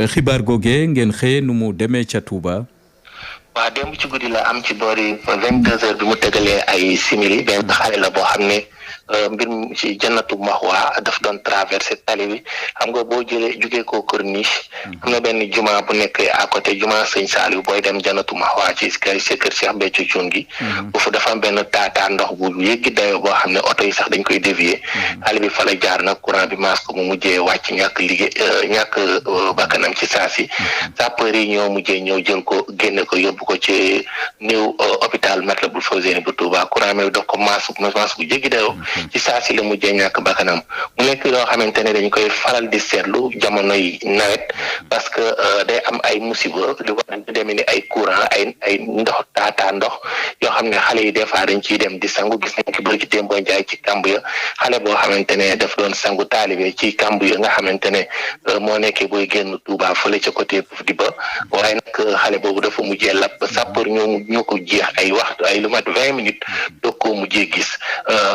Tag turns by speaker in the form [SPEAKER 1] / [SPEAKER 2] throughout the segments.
[SPEAKER 1] xibaar googee ngeen xëyee nu mu demee ca Touba.
[SPEAKER 2] waaw démb ci guddi la am ci boori 22h bi mu tegalee ay simili benn xale la boo xam ne mbir mi ci jannatu maxwa daf doon traversé tali bi xam nga boo jugee ko corniche am na benn juma bu nekk à côté juma sëñ Saliou booy dem jannatu maxwa ci kër Cheikh Béthio Thioune gi foofu dafa am benn taataa ndox bu yéggi dayoo boo xam ne oto yi sax dañ koy dévier xale bi fa la jaar nag courant bi maas ko mu mujjee wàcc ñàkk bakkanam ci saa si sapeur yi ñoo mujjee ñëw jël ko génne ko yóbbu ko ci néew hôpital Matlaboul Fawzeyni bu Touba courant bi daf ko maas bu jéggi dayoo ci saa si la mujjee ñàkk bakkanam mu nekk loo xamante ne dañ koy faral di seetlu jamono yi nawet parce que day am ay musiba li ko demee ni ay courant ay ndox taataa ndox yoo xam ne xale yi des fois dañ ciy dem di sangu gis nañ ki bëri ci Demba Ndiaye ci kamb ya xale boo xamante ne daf doon sangu taalibe ci kamb ya nga xamante ne moo nekkee booy génn Touba fële ca côté Pouf di ba waaye nag xale boobu dafa mujjee lab ba sapeur ñoo ko jeex ay waxtu ay lu mat 20 minutes doog koo mujjee gis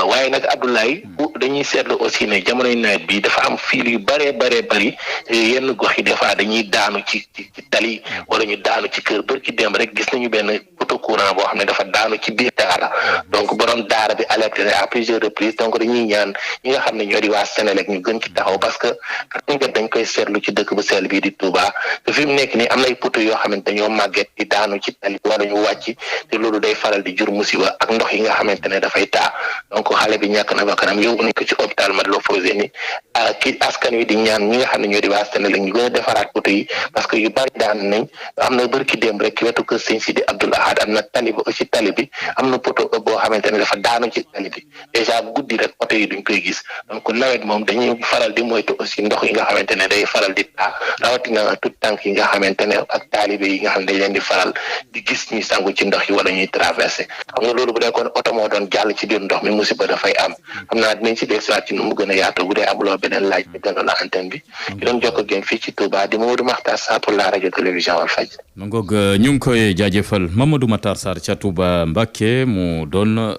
[SPEAKER 2] waaye nag Abdoulaye dañuy seetlu aussi ne jamonoy nawet bi dafa am fiil yu bëree bëri yenn gox yi des fois dañuy daanu ci tali wala ñu daanu ci kër bër ci dem rek gis nañu benn poteau courant boo xam ne dafa daanu ci biir daara donc borom daara bi alerté à plusieurs reprises donc dañuy ñaan ñi nga xam ne ñoo di waa Sénélec ñu gën ci taxaw parce que kat dañ koy seetlu ci dëkk bu sell bii di Touba te fi mu nekk nii am na ay poteau yoo xamante ñoo màgget di daanu ci tali wala ñu wàcc te loolu day faral di jur musiba ak ndox yi nga xamante ne dafay taa donc xale bi ñàkk na bakkanam yóbbu nañ ko ci hôpital Matlaboul Fawzeyni ki askan wi di ñaan ñi nga xam ne ñoo di waa Sénélec ñu gën a defaraat poteau yi parce que yu bari daan nañ am na bërki démb rek ci wetu kër Sëñ Sidi Abdoul Ahad am na tali ba ci tali bi am na poteau boo xamante ne dafa daanu ci tali bi déjà guddi rek oto yi duñ koy gis donc nawet moom dañuy faral di moytu aussi ndox yi nga xamante ne day faral di taa rawatina tout tànk yi nga xamante ne ak taalibe yi nga xam ne dañ leen di faral di gis ñuy sangu ci ndox yi wala ñuy traversé xam nga loolu bu nekkoon oto moo doon jàll ci biir ndox mi musiba dafay am xam naa dinañ ci dellusiwaat ci nu mu gën a yaatu bu dee amuloo beneen laaj bi gënoon la antenne bi di doon jokk ak yéen fii ci Touba di Mamadou Makhtar Sarr pour la rajo télévision Walfadjri.
[SPEAKER 1] ma ngoog ñu ngi koy jaajëfal Mamadou Makhtar Sarr ca Touba Mbacké mu doon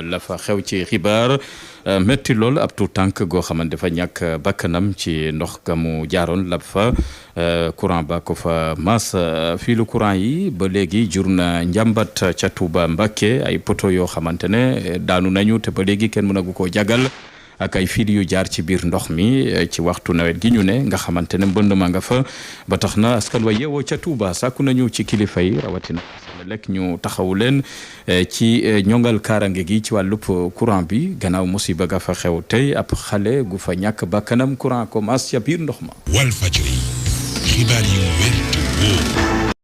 [SPEAKER 1] la fa xew ci xibaar métti lool ab tuut tànk goo xamante dafa ñàkk bakkanam ci ndox ga mu jaaroon lab fa courant ba ko fa mas fiilu courant yi ba léegi jur na njàmbat ca Touba Mbacké ay poto yoo xamante ne daanu nañu te ba léegi kenn mënagu koo jagal ak ay fiil yu jaar ci biir ndox mi ci waxtu nawet gi ñu ne nga xamante ne mbënd ma nga fa ba tax na askan wa yeewoo ca Touba sàkku nañu ci kilifa yi rawatina Senelec ñu taxawu leen ci ñongal kaarange gi ci wàllub courant bi gannaaw musiba ga fa xew tey ab xale gu fa ñàkk bakkanam courant ko mas ca biir ndox ma.
[SPEAKER 3] Walfadjri xibaar yu wér